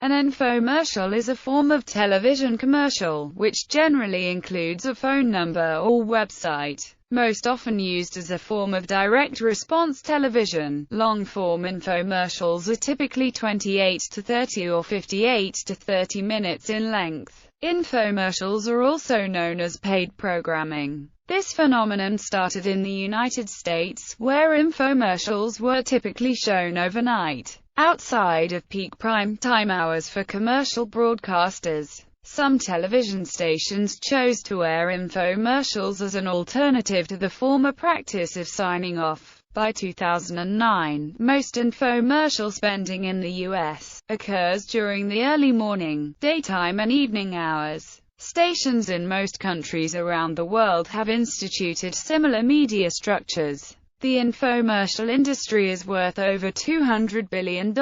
An infomercial is a form of television commercial, which generally includes a phone number or website. Most often used as a form of direct response television, long-form infomercials are typically 28 to 30 or 58 to 30 minutes in length. Infomercials are also known as paid programming. This phenomenon started in the United States, where infomercials were typically shown overnight, outside of peak prime time hours for commercial broadcasters. Some television stations chose to air infomercials as an alternative to the former practice of signing off. By 2009, most infomercial spending in the U.S. occurs during the early morning, daytime and evening hours. Stations in most countries around the world have instituted similar media structures. The infomercial industry is worth over $200 billion.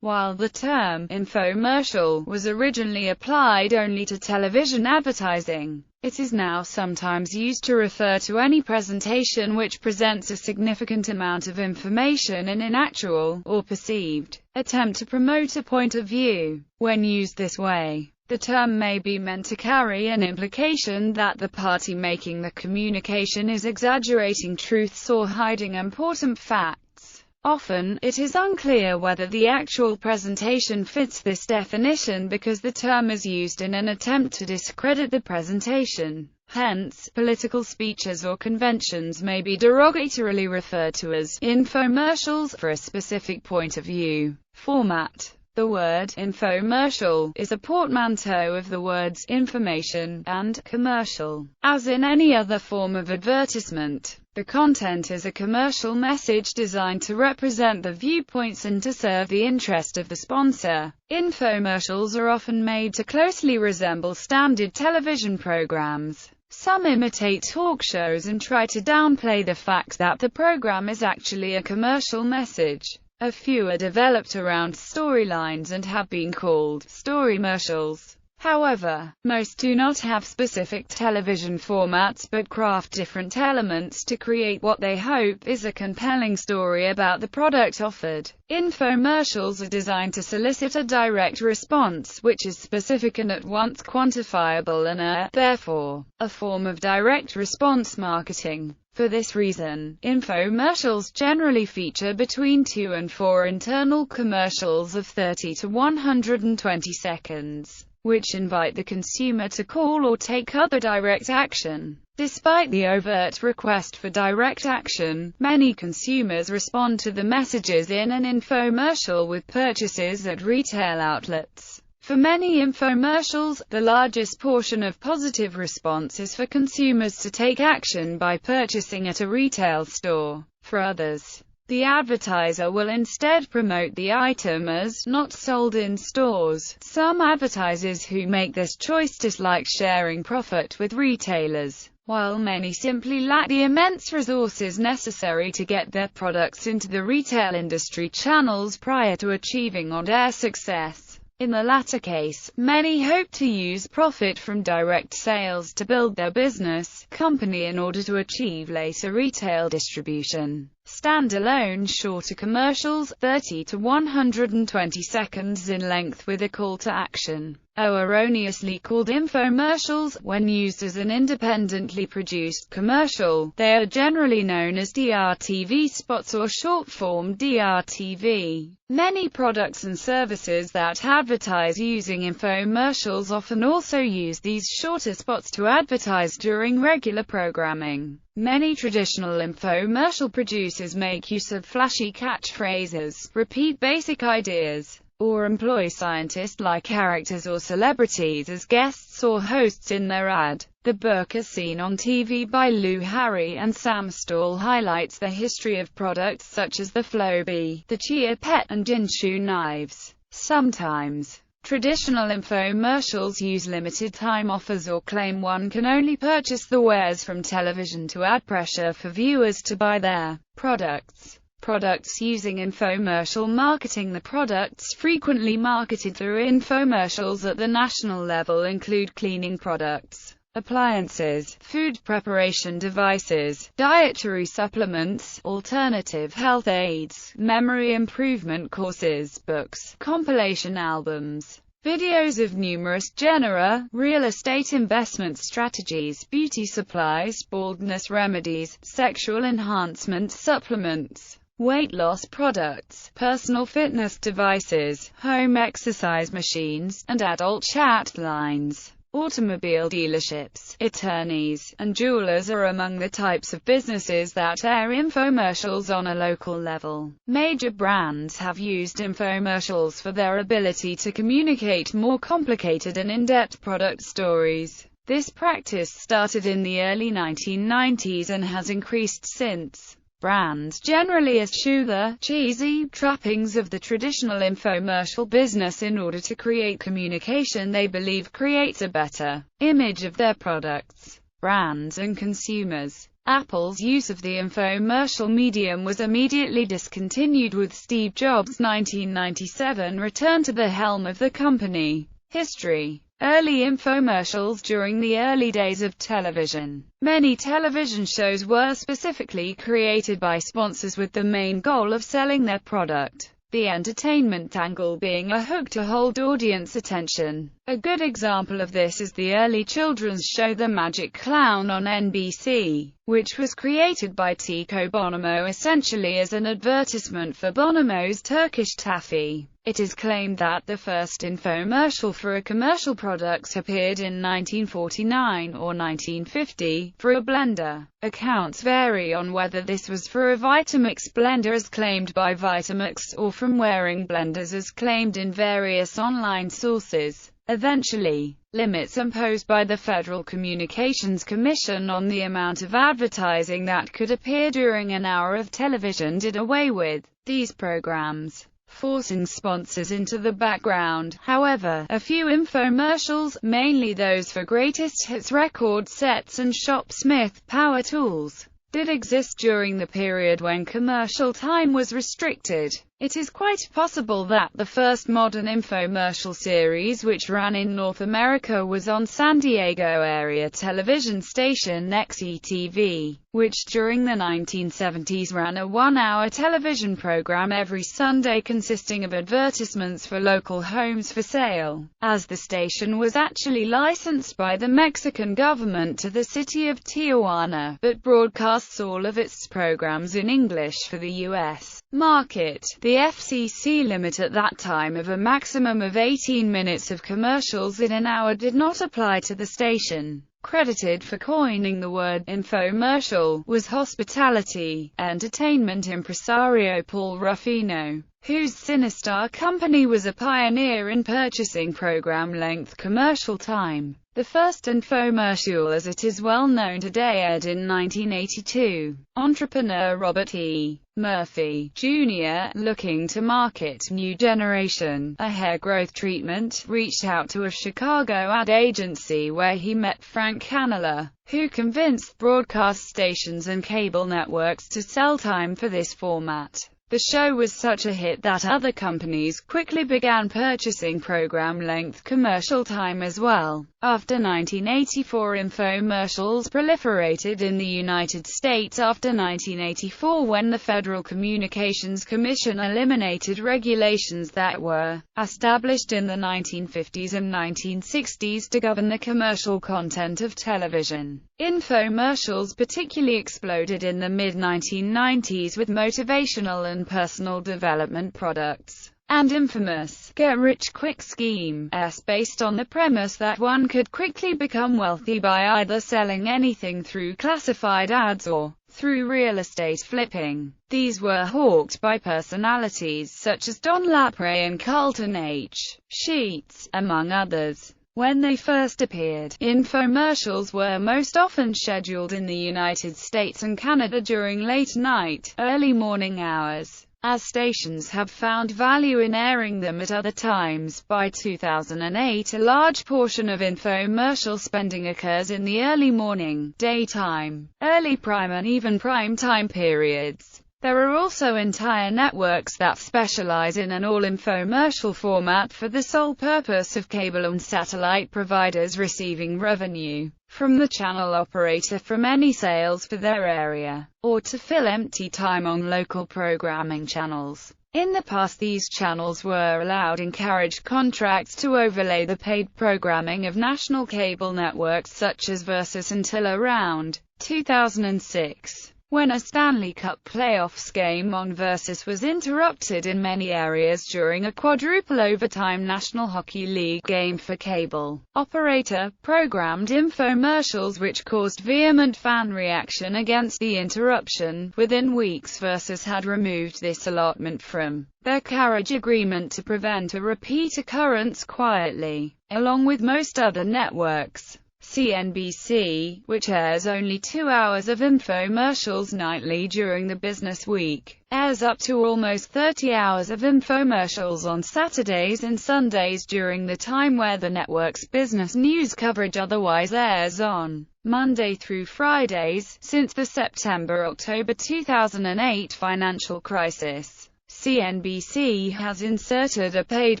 While the term infomercial was originally applied only to television advertising, it is now sometimes used to refer to any presentation which presents a significant amount of information in an actual, or perceived, attempt to promote a point of view. When used this way, the term may be meant to carry an implication that the party making the communication is exaggerating truths or hiding important facts. Often, it is unclear whether the actual presentation fits this definition because the term is used in an attempt to discredit the presentation. Hence, political speeches or conventions may be derogatorily referred to as infomercials for a specific point of view. Format. The word infomercial is a portmanteau of the words information and commercial. As in any other form of advertisement, the content is a commercial message designed to represent the viewpoints and to serve the interest of the sponsor. Infomercials are often made to closely resemble standard television programs. Some imitate talk shows and try to downplay the fact that the program is actually a commercial message. A few are developed around storylines and have been called storymercials. However, most do not have specific television formats but craft different elements to create what they hope is a compelling story about the product offered. Infomercials are designed to solicit a direct response, which is specific and at once quantifiable and therefore, a form of direct response marketing. For this reason, infomercials generally feature between 2 and 4 internal commercials of 30 to 120 seconds, which invite the consumer to call or take other direct action. Despite the overt request for direct action, many consumers respond to the messages in an infomercial with purchases at retail outlets. For many infomercials, the largest portion of positive response is for consumers to take action by purchasing at a retail store. For others, the advertiser will instead promote the item as not sold in stores. Some advertisers who make this choice dislike sharing profit with retailers, while many simply lack the immense resources necessary to get their products into the retail industry channels prior to achieving on-air success. In the latter case, many hope to use profit from direct sales to build their business company in order to achieve later retail distribution. Standalone shorter commercials, 30 to 120 seconds in length with a call to action, are erroneously called infomercials. When used as an independently produced commercial, they are generally known as DRTV spots or short-form DRTV. Many products and services that advertise using infomercials often also use these shorter spots to advertise during regular programming. Many traditional infomercial producers make use of flashy catchphrases, repeat basic ideas, or employ scientist-like characters or celebrities as guests or hosts in their ad. The book As Seen on TV by Lou Harry and Sam Stahl highlights the history of products such as the Flowbee, the Chia Pet, and Jinshu knives. Sometimes, traditional infomercials use limited-time offers or claim one can only purchase the wares from television to add pressure for viewers to buy their products. Products using infomercial marketing. The products frequently marketed through infomercials at the national level include cleaning products, appliances, food preparation devices, dietary supplements, alternative health aids, memory improvement courses, books, compilation albums, videos of numerous genera, real estate investment strategies, beauty supplies, baldness remedies, sexual enhancement supplements, weight loss products, personal fitness devices, home exercise machines, and adult chat lines. Automobile dealerships, attorneys, and jewelers are among the types of businesses that air infomercials on a local level. Major brands have used infomercials for their ability to communicate more complicated and in-depth product stories. This practice started in the early 1990s and has increased since. Brands generally eschew the cheesy trappings of the traditional infomercial business in order to create communication they believe creates a better image of their products, brands and consumers. Apple's use of the infomercial medium was immediately discontinued with Steve Jobs' 1997 return to the helm of the company. History. Early infomercials. During the early days of television, many television shows were specifically created by sponsors with the main goal of selling their product, the entertainment angle being a hook to hold audience attention. A good example of this is the early children's show The Magic Clown on NBC, which was created by Tycho Bonomo essentially as an advertisement for Bonomo's Turkish taffy. It is claimed that the first infomercial for a commercial product appeared in 1949 or 1950, for a blender. Accounts vary on whether this was for a Vitamix blender as claimed by Vitamix, or from wearing blenders as claimed in various online sources. Eventually, limits imposed by the Federal Communications Commission on the amount of advertising that could appear during an hour of television did away with these programs, forcing sponsors into the background. However, a few infomercials, mainly those for greatest hits record sets and Shop Smith power tools, did exist during the period when commercial time was restricted. It is quite possible that the first modern infomercial series which ran in North America was on San Diego area television station XETV, which during the 1970s ran a one-hour television program every Sunday consisting of advertisements for local homes for sale, as the station was actually licensed by the Mexican government to the city of Tijuana, but broadcasts all of its programs in English for the U.S. market. The FCC limit at that time of a maximum of 18 minutes of commercials in an hour did not apply to the station. Credited for coining the word infomercial was hospitality entertainment impresario Paul Ruffino, whose Sinistar company was a pioneer in purchasing program-length commercial time. The first infomercial as it is well known today aired in 1982. Entrepreneur Robert E. Murphy, Jr., looking to market New Generation, a hair growth treatment, reached out to a Chicago ad agency where he met Frank Canela, who convinced broadcast stations and cable networks to sell time for this format. The show was such a hit that other companies quickly began purchasing program-length commercial time as well. After 1984, infomercials proliferated in the United States after 1984 when the Federal Communications Commission eliminated regulations that were established in the 1950s and 1960s to govern the commercial content of television. Infomercials particularly exploded in the mid-1990s with motivational and personal development products, and infamous get-rich-quick scheme based on the premise that one could quickly become wealthy by either selling anything through classified ads or through real estate flipping. These were hawked by personalities such as Don Lapre and Carlton H. Sheets, among others. When they first appeared, infomercials were most often scheduled in the United States and Canada during late-night, early morning hours, as stations have found value in airing them at other times. By 2008, a large portion of infomercial spending occurs in the early morning, daytime, early prime and even prime time periods. There are also entire networks that specialize in an all-infomercial format for the sole purpose of cable and satellite providers receiving revenue from the channel operator from any sales for their area, or to fill empty time on local programming channels. In the past, these channels were allowed in carriage contracts to overlay the paid programming of national cable networks such as Versus until around 2006. When a Stanley Cup playoffs game on Versus was interrupted in many areas during a quadruple overtime National Hockey League game for cable operator, programmed infomercials which caused vehement fan reaction against the interruption. Within weeks, Versus had removed this allotment from their carriage agreement to prevent a repeat occurrence quietly, along with most other networks. CNBC, which airs only 2 hours of infomercials nightly during the business week, airs up to almost 30 hours of infomercials on Saturdays and Sundays during the time where the network's business news coverage otherwise airs on Monday through Fridays. Since the September-October 2008 financial crisis, CNBC has inserted a paid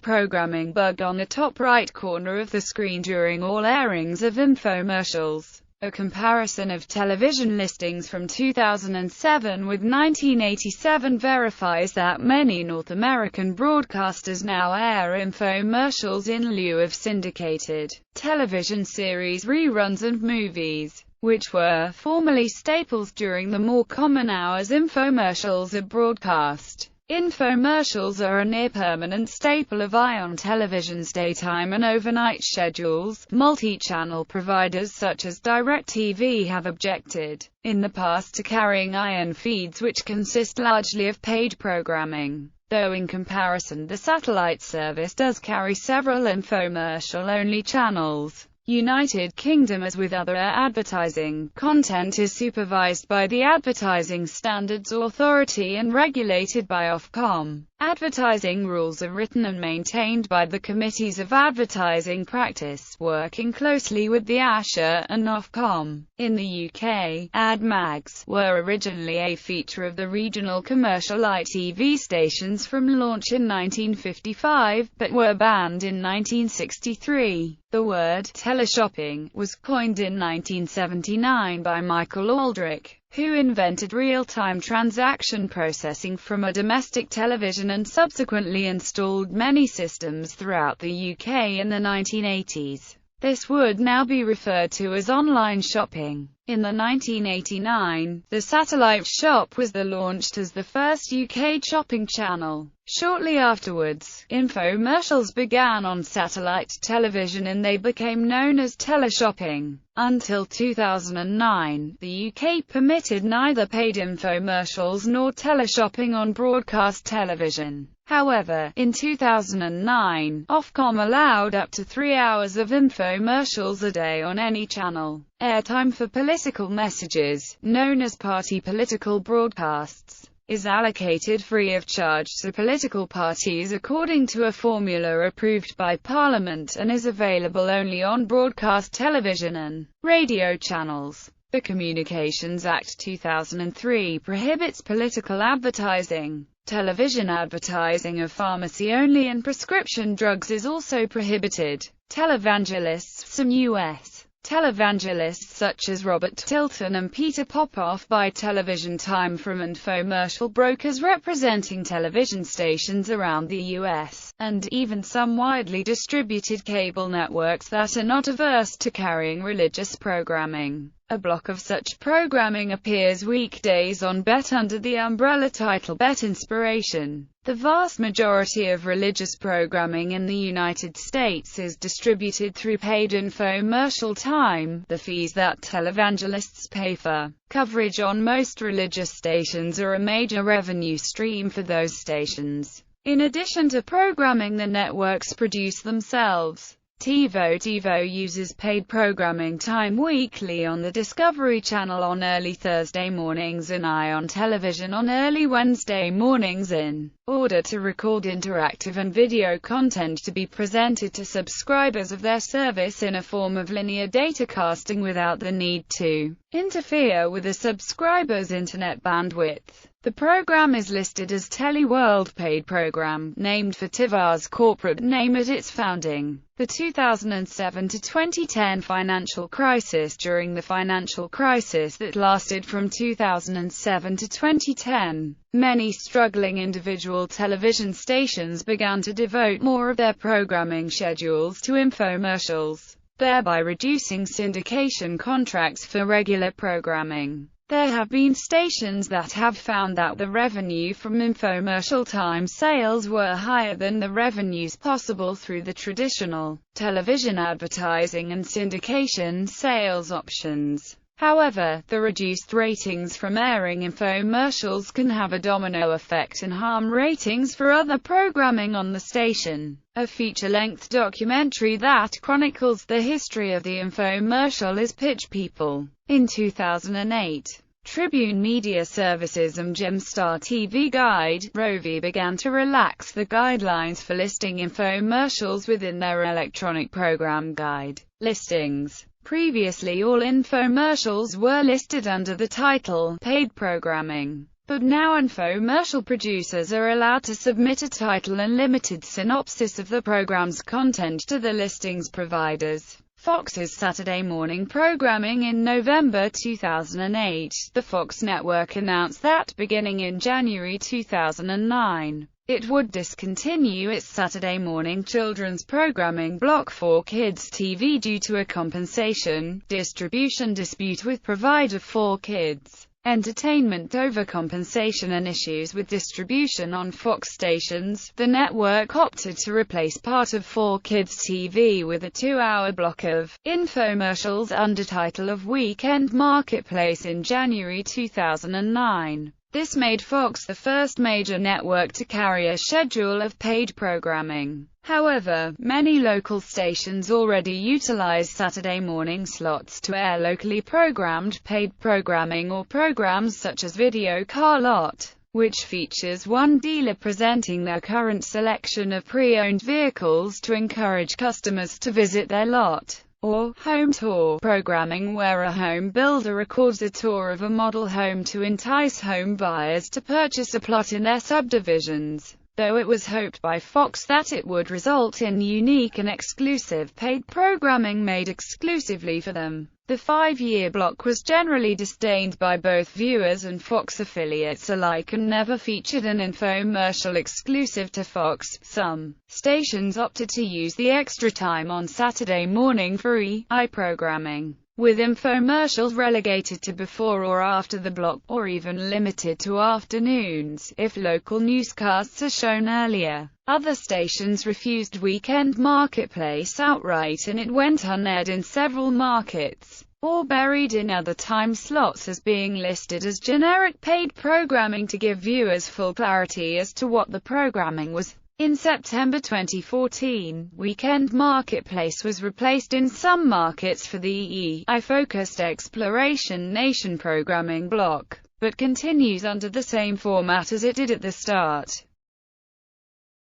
programming bug on the top right corner of the screen during all airings of infomercials. A comparison of television listings from 2007 with 1987 verifies that many North American broadcasters now air infomercials in lieu of syndicated television series reruns and movies, which were formerly staples during the more common hours infomercials are broadcast. Infomercials are a near-permanent staple of ION Television's daytime and overnight schedules. Multi-channel providers such as DirecTV have objected, in the past, to carrying ION feeds which consist largely of paid programming, though in comparison the satellite service does carry several infomercial-only channels. United Kingdom, as with other advertising content, is supervised by the Advertising Standards Authority and regulated by Ofcom. Advertising rules are written and maintained by the Committees of Advertising Practice, working closely with the ASHA and Ofcom. In the UK, ad mags were originally a feature of the regional commercial ITV stations from launch in 1955, but were banned in 1963. The word teleshopping was coined in 1979 by Michael Aldrich, who invented real-time transaction processing from a domestic television and subsequently installed many systems throughout the UK in the 1980s. This would now be referred to as online shopping. In the 1989, the satellite shop was launched as the first UK shopping channel. Shortly afterwards, infomercials began on satellite television and they became known as teleshopping. Until 2009, the UK permitted neither paid infomercials nor teleshopping on broadcast television. However, in 2009, Ofcom allowed up to 3 hours of infomercials a day on any channel. Airtime for political messages, known as party political broadcasts, is allocated free of charge to political parties according to a formula approved by Parliament and is available only on broadcast television and radio channels. The Communications Act 2003 prohibits political advertising. Television advertising of pharmacy-only and prescription drugs is also prohibited. Televangelists. Some U.S. televangelists such as Robert Tilton and Peter Popoff buy television time from infomercial brokers representing television stations around the U.S., and even some widely distributed cable networks that are not averse to carrying religious programming. A block of such programming appears weekdays on BET under the umbrella title BET Inspiration. The vast majority of religious programming in the United States is distributed through paid infomercial time. The fees that televangelists pay for coverage on most religious stations are a major revenue stream for those stations. In addition to programming the networks produce themselves, TiVo uses paid programming time weekly on the Discovery Channel on early Thursday mornings and ION Television on early Wednesday mornings in order to record interactive and video content to be presented to subscribers of their service in a form of linear datacasting without the need to interfere with a subscriber's internet bandwidth. The program is listed as Teleworld paid program, named for TIVA's corporate name at its founding. The 2007 to 2010 financial crisis. During the financial crisis that lasted from 2007 to 2010, many struggling individual television stations began to devote more of their programming schedules to infomercials, thereby reducing syndication contracts for regular programming. There have been stations that have found that the revenue from infomercial time sales were higher than the revenues possible through the traditional television advertising and syndication sales options. However, the reduced ratings from airing infomercials can have a domino effect and harm ratings for other programming on the station. A feature-length documentary that chronicles the history of the infomercial is Pitch People. In 2008, Tribune Media Services and Gemstar TV Guide, Rovi began to relax the guidelines for listing infomercials within their electronic program guide listings. Previously, all infomercials were listed under the title paid programming, but now infomercial producers are allowed to submit a title and limited synopsis of the program's content to the listings providers. Fox's Saturday morning programming. In November 2008, the Fox network announced that beginning in January 2009, it would discontinue its Saturday morning children's programming block 4Kids TV due to a compensation distribution dispute with provider 4Kids Entertainment over compensation and issues with distribution on Fox stations. The network opted to replace part of 4Kids TV with a 2-hour block of infomercials under title of Weekend Marketplace in January 2009. This made Fox the first major network to carry a schedule of paid programming. However, many local stations already utilize Saturday morning slots to air locally programmed paid programming or programs such as Video Car Lot, which features one dealer presenting their current selection of pre-owned vehicles to encourage customers to visit their lot, or Home Tour programming, where a home builder records a tour of a model home to entice home buyers to purchase a plot in their subdivisions. Though it was hoped by Fox that it would result in unique and exclusive paid programming made exclusively for them, the 5-year block was generally disdained by both viewers and Fox affiliates alike and never featured an infomercial exclusive to Fox. Some stations opted to use the extra time on Saturday morning for EI programming, with infomercials relegated to before or after the block, or even limited to afternoons, if local newscasts are shown earlier. Other stations refused Weekend Marketplace outright and it went unaired in several markets, or buried in other time slots as being listed as generic paid programming to give viewers full clarity as to what the programming was. In September 2014, Weekend Marketplace was replaced in some markets for the EI-focused Exploration Nation programming block, but continues under the same format as it did at the start.